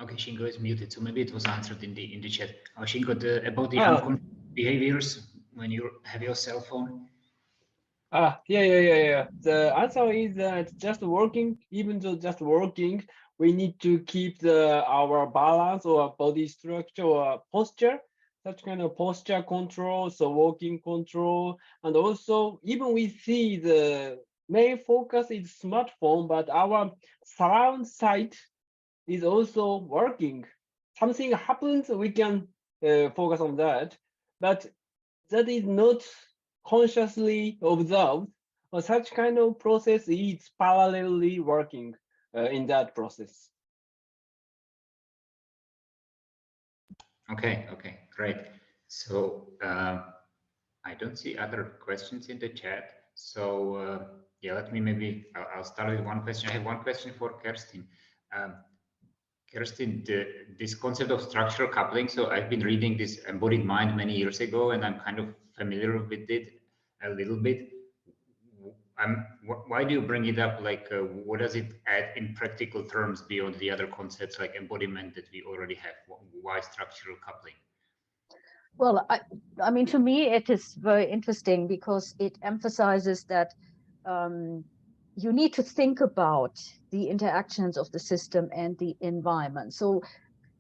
Okay, Shingo is muted, so maybe it was answered in the chat. Shingo, about the Ah, unconscious behaviors when you have your cell phone. yeah. The answer is that just working, even though just working, we need to keep our balance or body structure or posture, such kind of posture control, so walking control, and also even we see the main focus is smartphone, but our surround sight is also working. Something happens, we can focus on that, but that is not consciously observed, or such kind of process is parallelly working in that process. Okay, great. So I don't see other questions in the chat. So yeah, let me maybe, I'll start with one question. I have one question for Kerstin. Um, Kerstin, this concept of structural coupling. So I've been reading this Embodied Mind many years ago, and I'm kind of familiar with it a little bit. Why do you bring it up? Like, what does it add in practical terms beyond the other concepts like embodiment that we already have? Why structural coupling? Well, I mean, to me, it is very interesting because it emphasizes that you need to think about the interactions of the system and the environment. So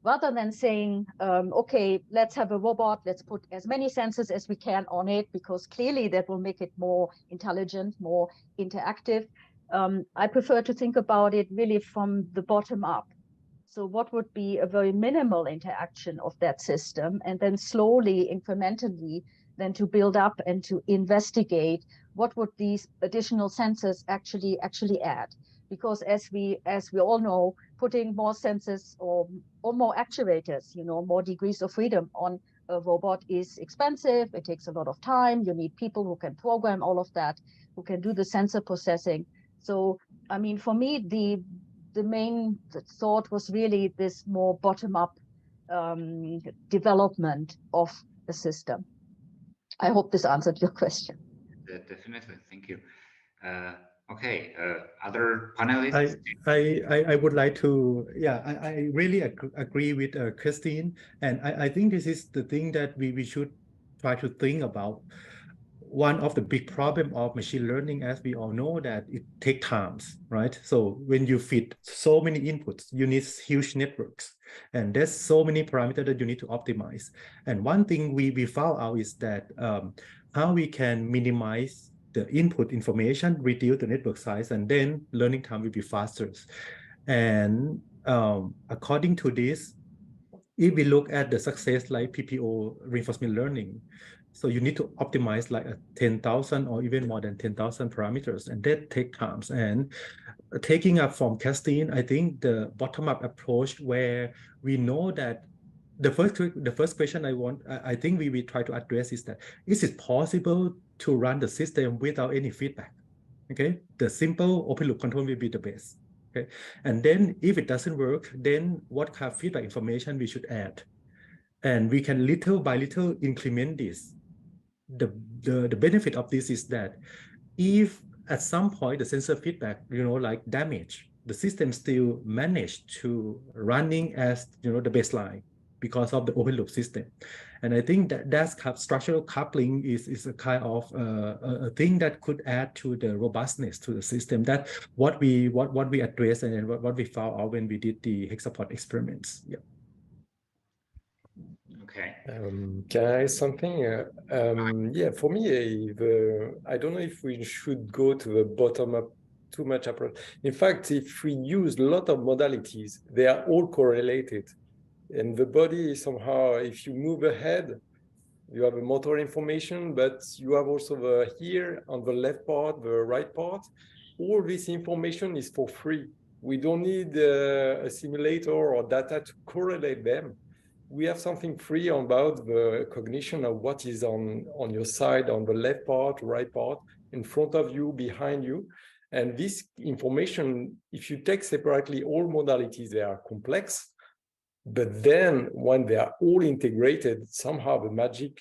rather than saying, okay, let's have a robot, let's put as many sensors as we can on it, because clearly that will make it more intelligent, more interactive. I prefer to think about it really from the bottom up. So what would be a very minimal interaction of that system, and then slowly, incrementally, then to build up and to investigate what would these additional sensors actually add. Because as we all know, putting more sensors or more actuators, more degrees of freedom on a robot is expensive. It takes a lot of time. You need people who can program all of that, who can do the sensor processing. So, I mean, for me, the main thought was really this more bottom-up development of the system. I hope this answered your question. Definitely, thank you. Okay, other panelists? I would like to, yeah, I really agree with Christine, and I think this is the thing that we should try to think about. One of the big problem of machine learning, as we all know, that it takes times, right? So when you feed so many inputs, you need huge networks, and there's so many parameters that you need to optimize. And one thing we found out is that how we can minimize the input information, reduce the network size, and then learning time will be faster. And according to this, if we look at the success like PPO reinforcement learning, so you need to optimize like 10,000 or even more than 10,000 parameters, and that take times. And taking up from Castine, I think the bottom-up approach where we know that the first question I think we try to address is that, is it possible to run the system without any feedback? Okay, the simple open loop control will be the best. Okay, and then if it doesn't work, then what kind of feedback information we should add? And we can little by little increment this. The benefit of this is that if at some point the sensor feedback, like damage, the system still managed to running as, the baseline because of the open loop system. And I think that's structural coupling is a kind of a thing that could add to the robustness to the system. That what we addressed and what we found out when we did the hexapod experiments. Yeah. Okay. Can I add something? Yeah, for me, I don't know if we should go to the bottom-up too much approach. In fact, if we use a lot of modalities, they are all correlated. And the body somehow, if you move ahead, you have a motor information, but you have also the here on the left part, the right part. All this information is for free. We don't need a simulator or data to correlate them. We have something free about the cognition of what is on your side, on the left part, right part, in front of you, behind you. And this information, if you take separately all modalities, they are complex. But then when they are all integrated, somehow the magic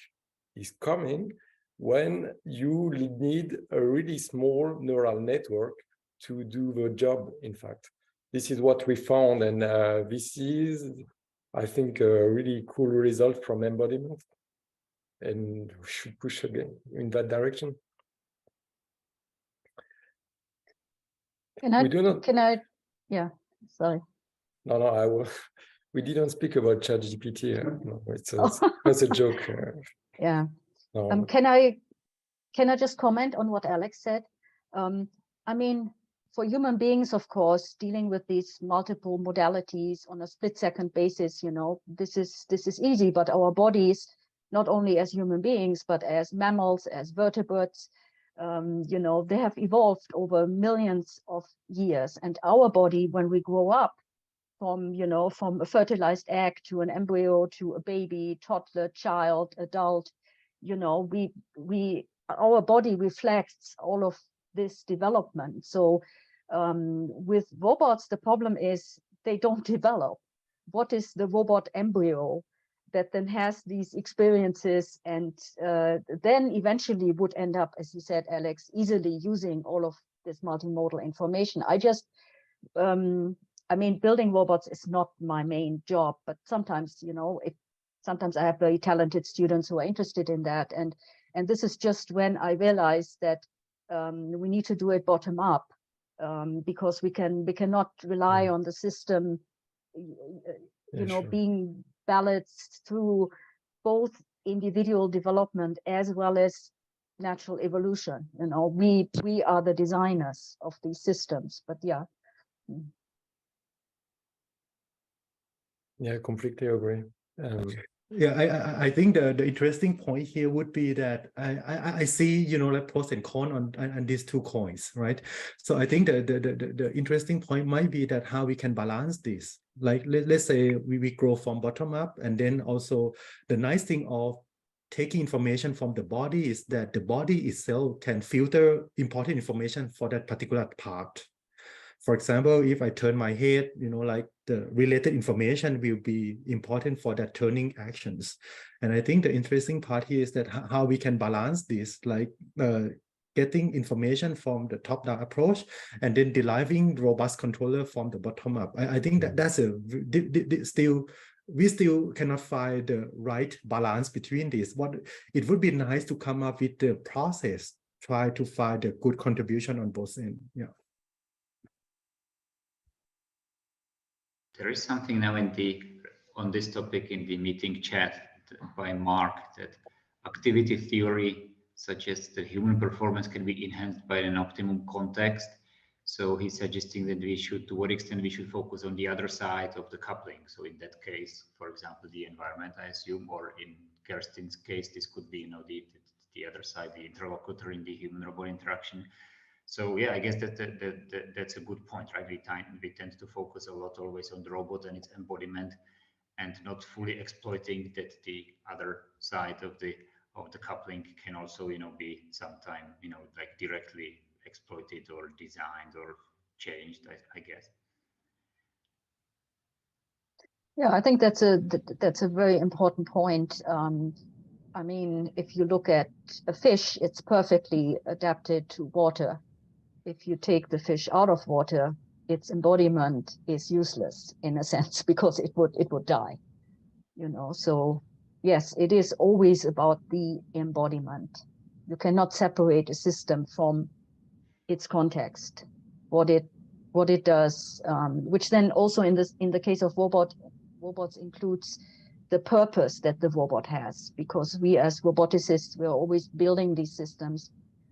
is coming when you need a really small neural network to do the job, in fact. this is what we found, and this is, I think, a really cool result from embodiment, and we should push again in that direction. Yeah, sorry. No, I will. We didn't speak about ChatGPT. No, it's a joke. Yeah. No. Can I just comment on what Alex said? I mean, for human beings, of course, dealing with these multiple modalities on a split-second basis, you know, this is easy. But our bodies, not only as human beings, but as mammals, as vertebrates, you know, they have evolved over millions of years. And our body, when we grow up, from a fertilized egg to an embryo to a baby, toddler, child, adult, you know, our body reflects all of this development. So with robots, the problem is they don't develop. What is the robot embryo that then has these experiences and then eventually would end up, as you said, Alex, easily using all of this multimodal information? I mean, building robots is not my main job, but sometimes, you know, sometimes I have very talented students who are interested in that. And this is just when I realized that we need to do it bottom up, because we cannot rely on the system, you know, being balanced through both individual development as well as natural evolution. You know, we are the designers of these systems, but yeah. Yeah, completely agree. Yeah, I think the interesting point here would be that I see, you know, like pros and cons on these two coins, right? So I think the interesting point might be that how we can balance this. Like let's say we grow from bottom up, and then also the nice thing of taking information from the body is that the body itself can filter important information for that particular part. For example, if I turn my head, you know, like the related information will be important for that turning actions. And I think the interesting part here is that how we can balance this, like getting information from the top-down approach and then deriving robust controller from the bottom-up. I think that's we still cannot find the right balance between these. It would be nice to come up with the process, try to find a good contribution on both ends. Yeah. There is something now on this topic in the meeting chat by Mark, that activity theory suggests that human performance can be enhanced by an optimum context. So he's suggesting that to what extent we should focus on the other side of the coupling. So in that case, for example, the environment, I assume, or in Kerstin's case, this could be, you know, the other side, the interlocutor in the human-robot interaction. So yeah, I guess that's a good point, right? We tend to focus a lot always on the robot and its embodiment, and not fully exploiting that the other side of the coupling can also, you know, be sometime, you know, like directly exploited or designed or changed, I guess. Yeah, I think that's a very important point. I mean, if you look at a fish, it's perfectly adapted to water. If you take the fish out of water, its embodiment is useless in a sense, because it would die, you know. So yes, it is always about the embodiment. You cannot separate a system from its context, what it does, which then also in the case of robots includes the purpose that the robot has, because we as roboticists, we're always building these systems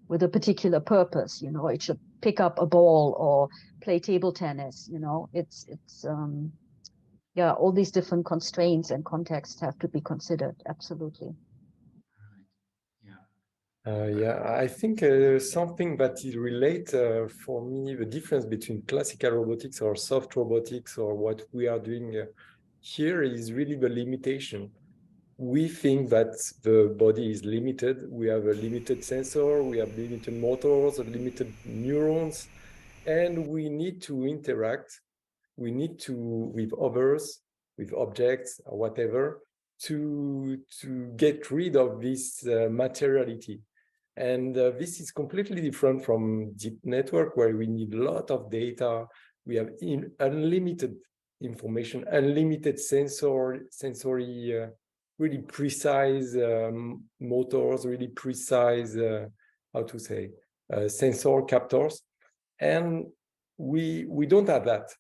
with a particular purpose. You know, it should pick up a ball or play table tennis. You know, it's yeah, all these different constraints and contexts have to be considered. Absolutely. Yeah, I think something that is relate for me, the difference between classical robotics or soft robotics or what we are doing here is really the limitation. We think that the body is limited. We have a limited sensor, we have limited motors, limited neurons, and we need to interact. We need to, with others, with objects or whatever, to get rid of this materiality. And this is completely different from deep network, where we need a lot of data, we have unlimited information, unlimited sensory, really precise motors, really precise, how to say, sensor captors. And we don't have that.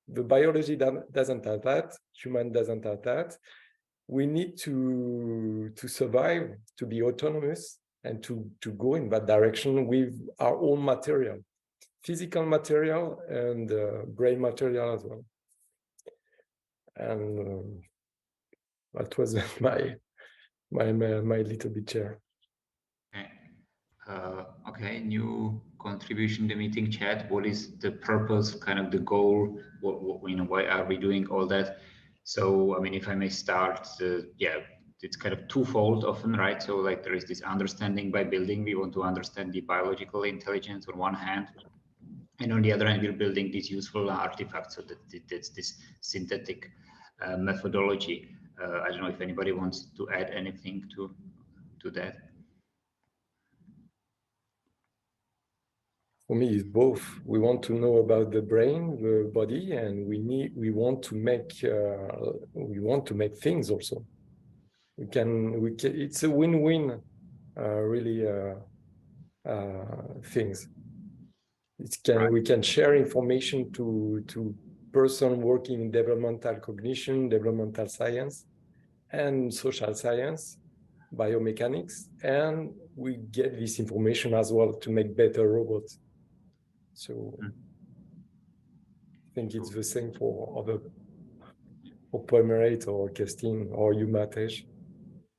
The biology doesn't have that, human doesn't have that. We need to survive, to be autonomous, and to go in that direction with our own material, physical material and brain material as well. And that was my little bit share. Okay, new contribution to the meeting chat. What is the purpose, kind of the goal? What you know, why are we doing all that? So, I mean, if I may start, yeah, it's kind of twofold often, right? So, like, there is this understanding by building. We want to understand the biological intelligence on one hand, and on the other hand, we're building these useful artifacts. So that's this synthetic methodology. I don't know if anybody wants to add anything to that. For me, it's both. We want to know about the brain, the body, and we want to make things also. We can it's a win-win, really things. We can share information to person working in developmental cognition, developmental science, and social science, biomechanics, and we get this information as well to make better robots. So I think it's the same for Polymerate or Kerstin or you, Matej,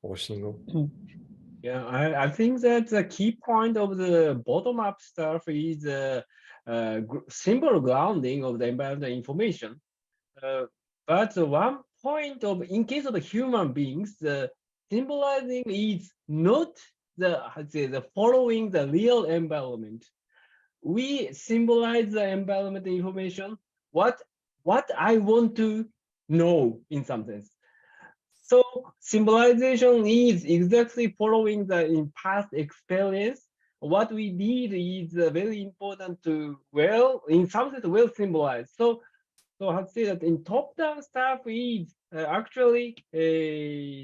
or Shingo. Yeah, I think that the key point of the bottom-up stuff is simple grounding of the environmental information. But one point in case of human beings, the symbolizing is not the following the real environment. We symbolize the environment information, what I want to know in some sense. So symbolization is exactly following the in past experience. What we need is very important to in some sense symbolize. So I say that in top-down stuff is actually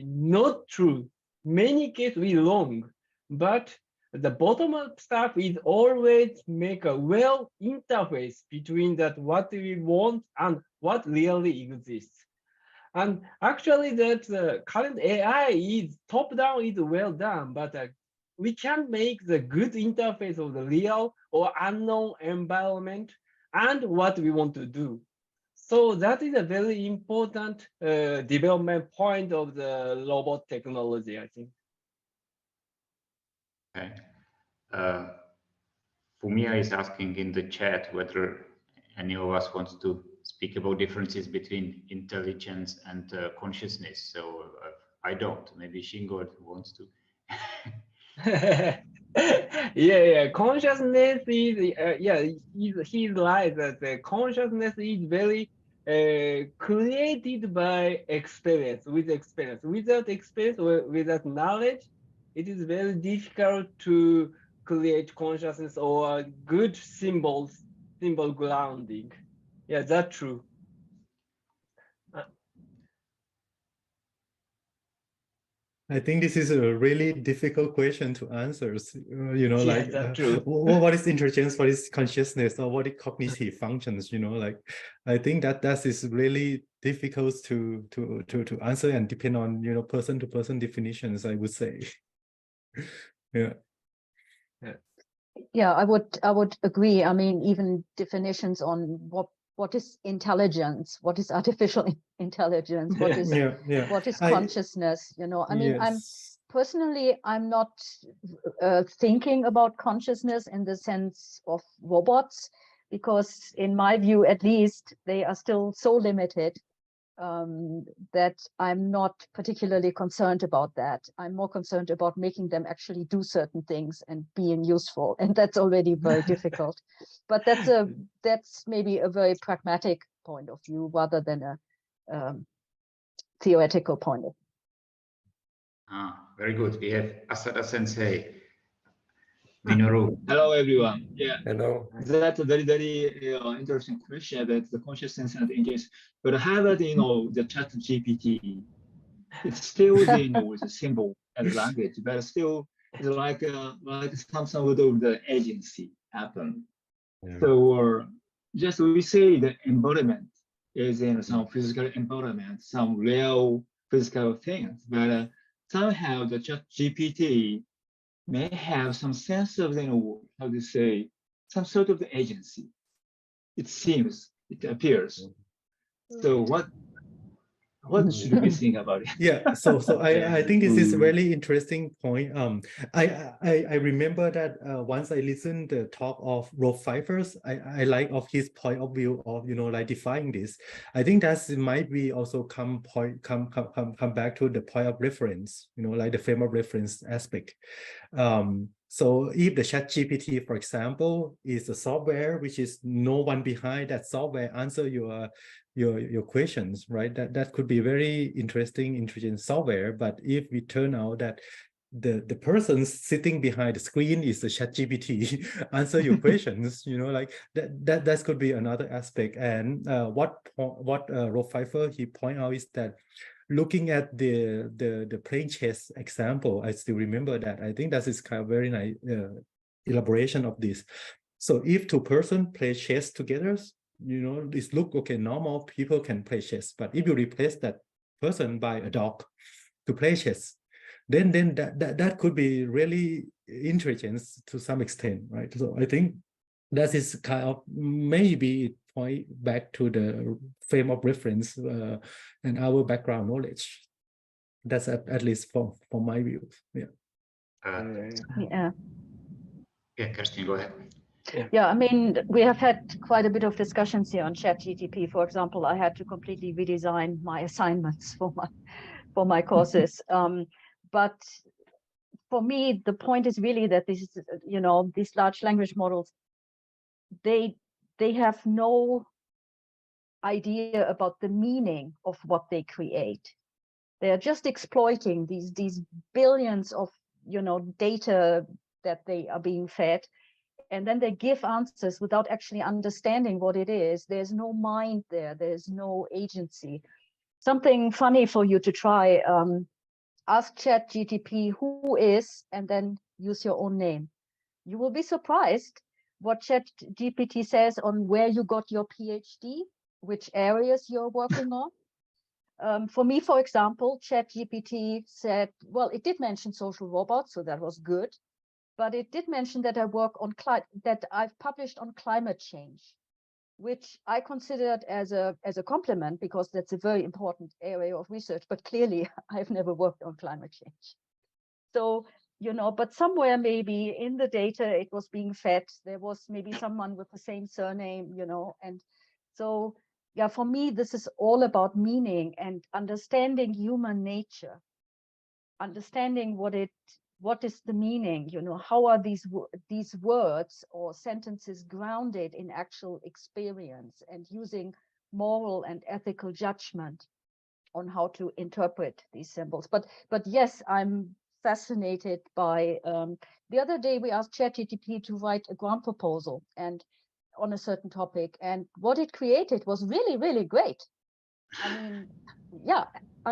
not true. Many cases we wrong, but the bottom-up stuff is always make a interface between that what we want and what really exists. And actually that current AI is top-down is well done, but we can make the good interface of the real or unknown environment and what we want to do. So that is a very important development point of the robot technology, I think. Okay. Fumia is asking in the chat whether any of us wants to speak about differences between intelligence and consciousness. So I don't. Maybe Shingo wants to. Yeah. Consciousness is he's right that the consciousness is very created by experience. With experience, without experience or without knowledge, it is very difficult to create consciousness or good symbol grounding. Yeah, that's true. I think this is a really difficult question to answer. You know, Yeah, like that's true. what is intelligence, what is consciousness, or what is cognitive functions? You know, like I think that is really difficult to answer and depend on person to person definitions, I would say. Yeah. Yeah, I would agree. I mean, even definitions on what is intelligence, what is artificial intelligence, what is what is consciousness, I mean, yes. I'm not thinking about consciousness in the sense of robots, because in my view, at least, they are still so limited that I'm not particularly concerned about that. I'm more concerned about making them actually do certain things and being useful, and that's already very difficult. But that's maybe a very pragmatic point of view rather than a theoretical point of view. Very good. We have Asada Sensei. Minoru. Hello, everyone. Yeah, Hello. that's a very, very interesting question about the consciousness and engagement. But how about, the chat GPT? It's still with a symbol and language, but still it's like some sort of the agency happen. Yeah. So just we say the embodiment is in some physical embodiment, some real physical things, but somehow the chat GPT may have some sense of, how to say, some sort of agency. It seems, it appears. So what should we think about it? Yeah, so I think this is a really interesting point. I remember that once I listened the talk of Rob Pfeiffer's, I like of his point of view of like defining this. I think that might be also come back to the point of reference, like the frame of reference aspect. So if the ChatGPT, for example, is a software which is no one behind that software answer your questions, right? That could be very interesting, intelligent software. But if we turn out that the person sitting behind the screen is the ChatGPT answer your questions, like that could be another aspect. And what Rob Pfeiffer he point out is that looking at the playing chess example, I still remember that. I think that is kind of very nice elaboration of this. So if two persons play chess together, this look okay, normal people can play chess. But if you replace that person by a dog to play chess, then that could be really intelligence to some extent, right? So I think that is kind of maybe point back to the frame of reference and our background knowledge. That's at least from my view. Yeah. Yeah. Yeah, Kerstin, go ahead. Yeah, I mean, we have had quite a bit of discussions here on ChatGPT. For example, I had to completely redesign my assignments for my courses. But for me, the point is really that this is, these large language models, they have no idea about the meaning of what they create. They are just exploiting these billions of data that they are being fed, and then they give answers without actually understanding what it is. There's no mind there. There's no agency. Something funny for you to try. Ask ChatGPT who is, and then use your own name. You will be surprised what ChatGPT says on where you got your PhD, which areas you're working on. For me, for example, ChatGPT said, well, it did mention social robots, so that was good. But it did mention that I work on that I've published on climate change, which I considered as a compliment, because that's a very important area of research. But clearly, I've never worked on climate change. So, but somewhere maybe in the data it was being fed, there was maybe someone with the same surname, and so, yeah, for me, this is all about meaning and understanding human nature, understanding what is the meaning, how are these words or sentences grounded in actual experience, and using moral and ethical judgment on how to interpret these symbols. But yes, I'm fascinated by, the other day we asked ChatGPT to write a grant proposal and on a certain topic, and what it created was really, really great. I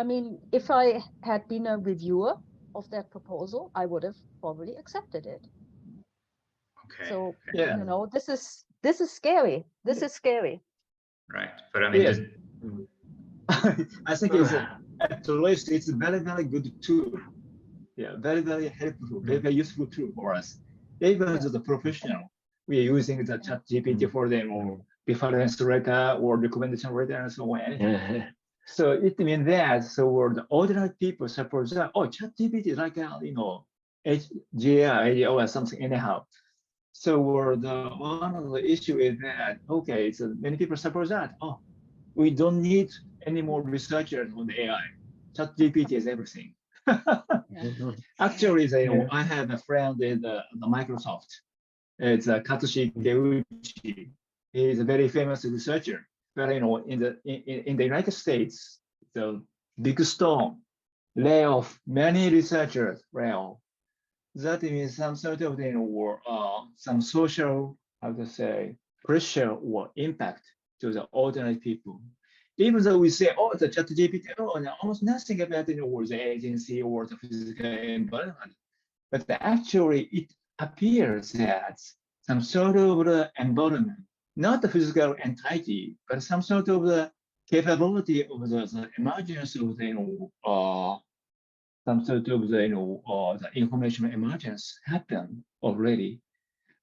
mean, if I had been a reviewer of that proposal, I would have probably accepted it. Okay. So, Yeah. this is scary. This is scary. Right. But I mean, Yes. I think it's at least it's a very, very good tool. Yeah, very, very helpful, very, very useful tool for us. Even as a professional, we are using the ChatGPT for them, or reference letter or recommendation letter and so on. So it means that, so the ordinary people suppose that, oh, ChatGPT is like HGI or something anyhow. So one of the issue is that, okay, so many people suppose that, oh, we don't need any more researchers on the AI. ChatGPT is everything. Actually, I have a friend in the Microsoft. It's Katsushi Deuchi. He is a very famous researcher. But in the United States, the big storm, layoff many researchers, that means some sort of or some social, how to say, pressure or impact to the ordinary people. Even though we say, oh, the ChatGPT, oh, almost nothing about or the agency or the physical environment, but actually it appears that some sort of the environment, not the physical entity, but some sort of the capability of the emergence of the some sort of the the information emergence happened already.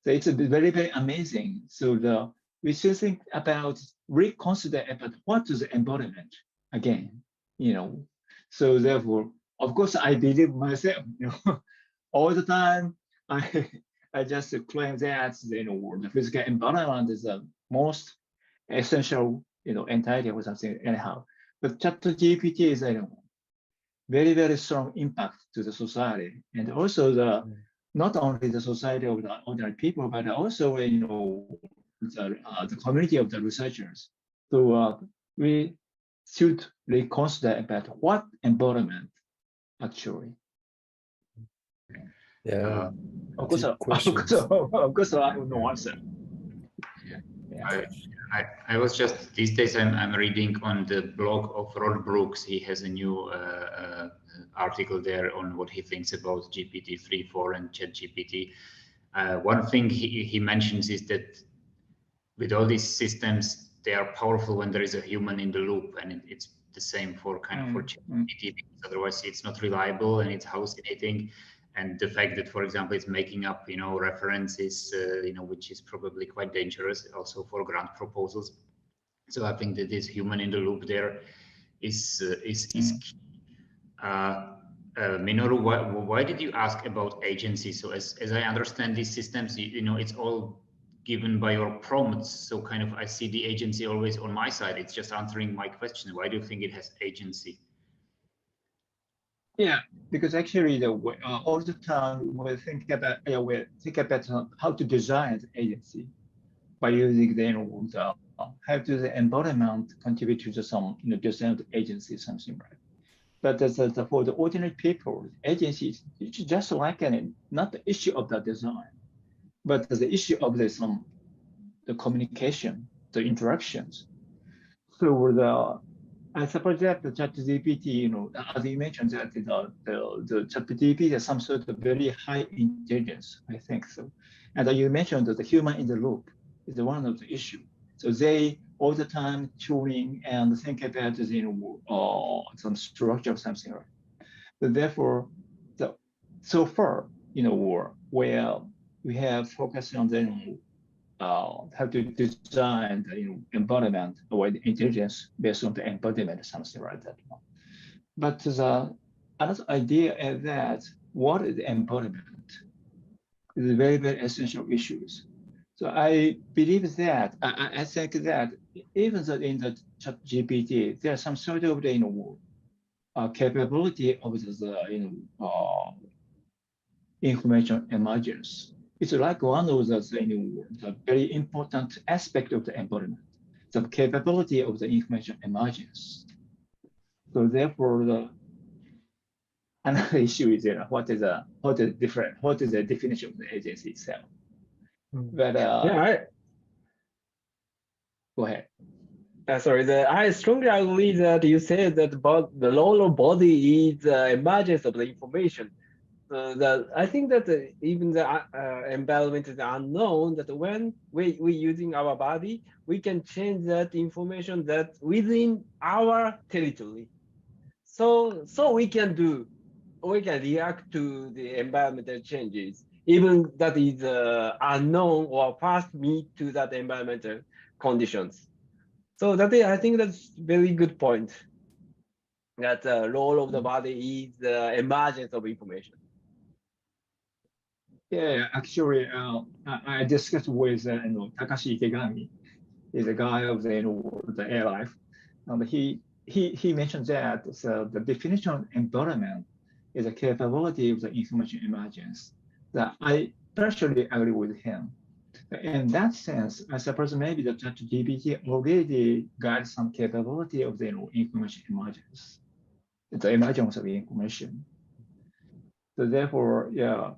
So it's very, very amazing. So we should think about, reconsider about what is the embodiment again, So therefore, of course, I believe myself, all the time. I just claim that the physical environment is the most essential entity or something anyhow. But ChatGPT is very, very strong impact to the society, and also not only the society of the ordinary people, but also the community of the researchers. So we should reconsider about what environment actually. Yeah. Of course, I have no answer. I was just, these days I'm reading on the blog of Rod Brooks. He has a new article there on what he thinks about GPT-3, 4 and ChatGPT. One thing he mentions is that with all these systems, they are powerful when there is a human in the loop, and it's the same for for ChatGPT, because otherwise it's not reliable and it's hallucinating. And the fact that, for example, it's making up, references, which is probably quite dangerous also for grant proposals. So I think that this human in the loop there is key. Minoru, why did you ask about agency? So as I understand these systems, it's all given by your prompts. So I see the agency always on my side. It's just answering my question. Why do you think it has agency? Yeah, because actually, all the time we think about how to design the agency by using how to the environment contribute to some design of the agency, something right. But for the ordinary people, agency is just like not the issue of the design, but the issue of the communication, the interactions. So I suppose that the ChatGPT, as you mentioned, that the ChatGPT has some sort of very high intelligence, I think so. And you mentioned that the human in the loop is one of the issues. So they all the time tuning and think about some structure of something, right? So therefore, so far, where we have focused on how to design the embodiment or the intelligence based on the embodiment, something like that. But another idea is that what is the embodiment is a very, very essential issues. So I believe that, I think that even though in the ChatGPT, there's some sort of capability of the information emergence. It's like one of the very important aspect of the embodiment, the capability of the information emergence. So therefore, another issue is what is the definition of the agency itself? But go ahead. Sorry, I strongly agree that you said that the role of body is emergence of the information. That I think that even the environment is unknown, that when we using our body, we can change that information that within our territory. So we can react to the environmental changes, even that is unknown or first meet to that environmental conditions. So I think that's very good point. That the role of the body is the emergence of information. Yeah, actually, I discussed with Takashi Ikegami, is a guy of the air life, and he mentioned that the definition of environment is a capability of the information emergence. That I partially agree with him. In that sense, I suppose maybe the ChatGPT already got some capability of the information emergence, the emergence of information. So therefore, yeah.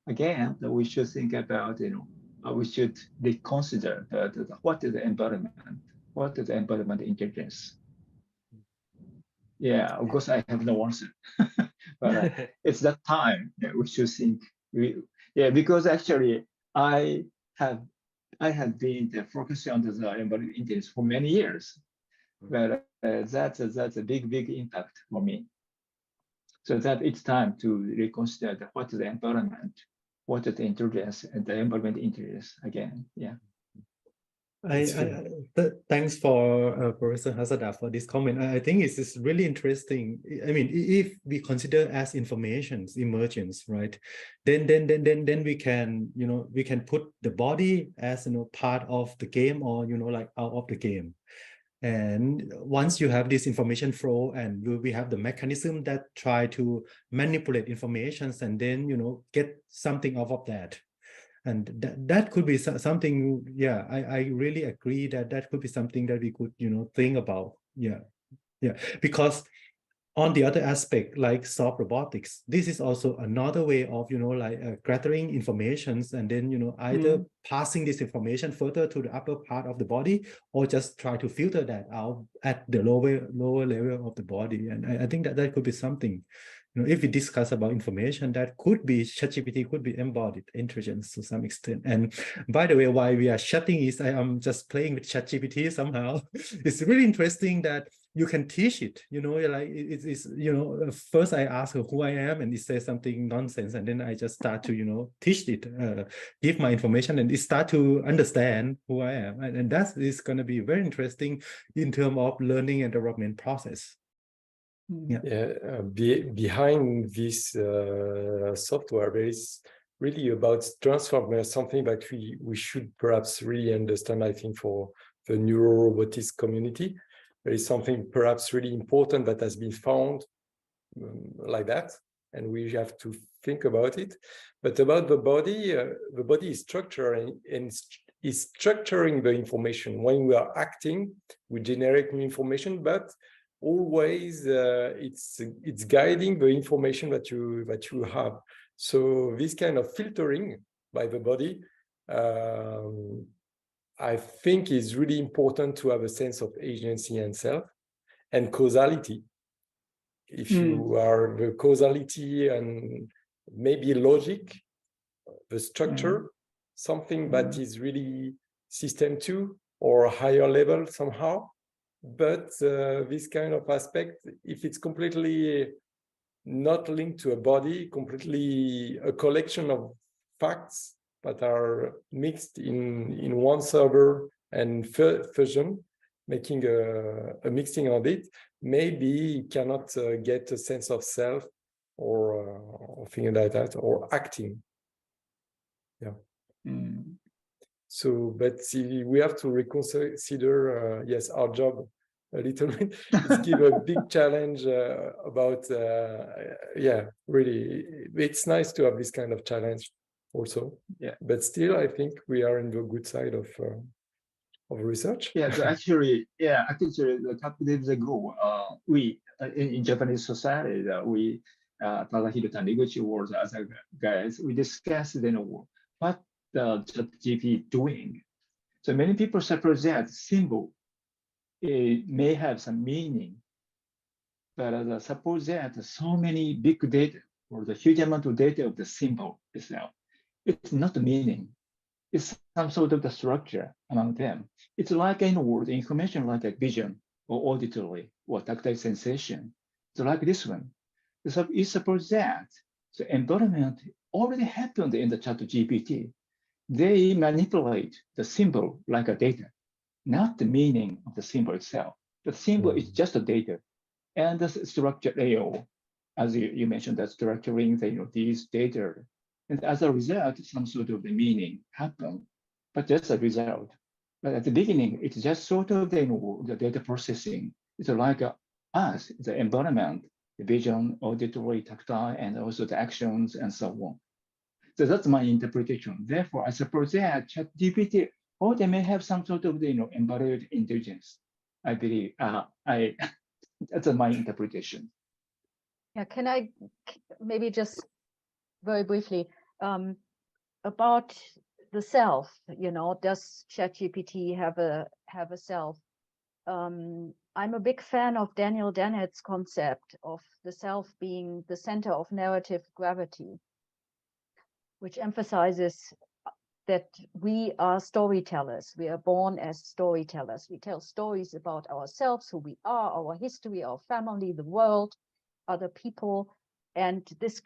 again, that we should think about, we should reconsider what is the embodiment, what is the embodiment intelligence. Yeah, of course, I have no answer, but it's that time that we should think. Because actually, I have been focusing on the embodiment intelligence for many years, but that's a big impact for me. So that it's time to reconsider what is the environment, what is the intelligence, and the embodiment intelligence again. Yeah. Thanks for Professor Hasada for this comment. I think it's really interesting. I mean, if we consider as information's emergence, right, then we can, we can put the body as, part of the game, or, like out of the game. And once you have this information flow, and we have the mechanism that try to manipulate informations, and then, get something off of that. And that could be something, yeah, I really agree that could be something that we could, think about. Yeah. Because on the other aspect, like soft robotics, this is also another way of, gathering informations, and then, either passing this information further to the upper part of the body, or just try to filter that out at the lower level of the body. And I think that could be something, if we discuss about information, that could be ChatGPT, could be embodied intelligence to some extent. And by the way, while we are chatting, I am just playing with ChatGPT somehow. It's really interesting that you can teach it, like it's first I ask who I am, and it says something nonsense, and then I just start to, teach it, give my information, and it start to understand who I am. And that is going to be very interesting in terms of learning and development process. Behind this software, there is really about transformer, something that we should perhaps really understand, I think, for the neuro-robotics community. There is something perhaps really important that has been found like that, and we have to think about it. But about the body is structuring and is structuring the information. When we are acting, we generate new information, but always it's guiding the information that you have. So this kind of filtering by the body, I think is really important to have a sense of agency and self and causality. If you are the causality and maybe logic, the structure, something that is really system 2 or higher level somehow. But this kind of aspect, if it's completely not linked to a body, completely a collection of facts that are mixed in one server and fusion, making a mixing of it, maybe you cannot get a sense of self or things like that, or acting. So, but we have to reconsider, yes, our job a little bit. It's give a big challenge about, really, it's nice to have this kind of challenge also. Yeah, but still, I think we are in the good side of research. Yeah, so actually, I think a couple days ago, we in Japanese society, we Tadahiro Taniguchi was other guys, we discussed what the ChatGPT doing. So many people suppose that symbol may have some meaning, but suppose that so many big data or the huge amount of data of the symbol itself, it's not the meaning. It's some sort of the structure among them. It's like in word information, like a vision or auditory or tactile sensation. So like this one. So you suppose that the embodiment already happened in the ChatGPT. They manipulate the symbol like a data, not the meaning of the symbol itself. The symbol is just a data, and the structure layer, as you mentioned, that structuring these data. And as a result, some sort of the meaning happened, but that's a result. But at the beginning, it's just sort of the data processing. It's like us, the environment, the vision, auditory, tactile, and also the actions and so on. So that's my interpretation. Therefore, I suppose that ChatGPT, or they may have some sort of embodied intelligence. I believe. That's my interpretation. Yeah, can I maybe just very briefly? About the self, does ChatGPT have a self? I'm a big fan of Daniel Dennett's concept of the self being the center of narrative gravity, which emphasizes that we are storytellers. We are born as storytellers. We tell stories about ourselves, who we are, our history, our family, the world, other people. And this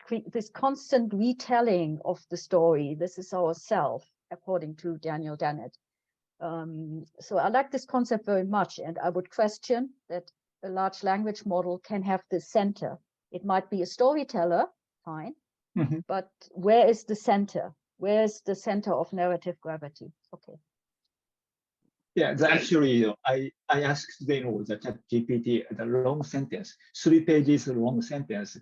constant retelling of the story, this is our self, according to Daniel Dennett. So I like this concept very much, and I would question that a large language model can have the center. It might be a storyteller, fine, but where is the center? Where is the center of narrative gravity? Okay. Yeah, actually, I asked the ChatGPT the long sentence, 3 pages long sentence,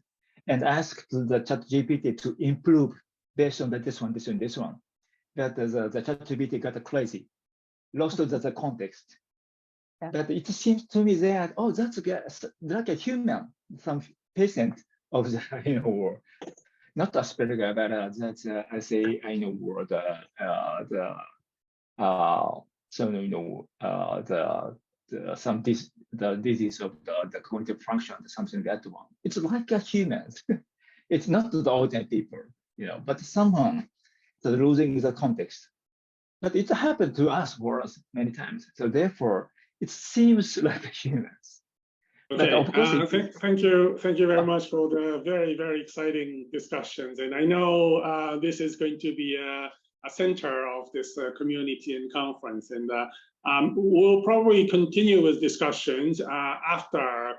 and asked the ChatGPT to improve based on this one. That the ChatGPT got crazy, lost the context. Yeah. But it seems to me that, oh, that's like a human, some patient of the world. Not Asperger, but that's I say I know word the disease of the cognitive function, something that one. It's like a human. It's not the ordinary people, but someone is losing the context. But it happened to us worse many times. So therefore, it seems like humans. Okay, of course thank you very much for the very, very exciting discussions. And I know this is going to be a center of this community and conference. And we'll probably continue with discussions after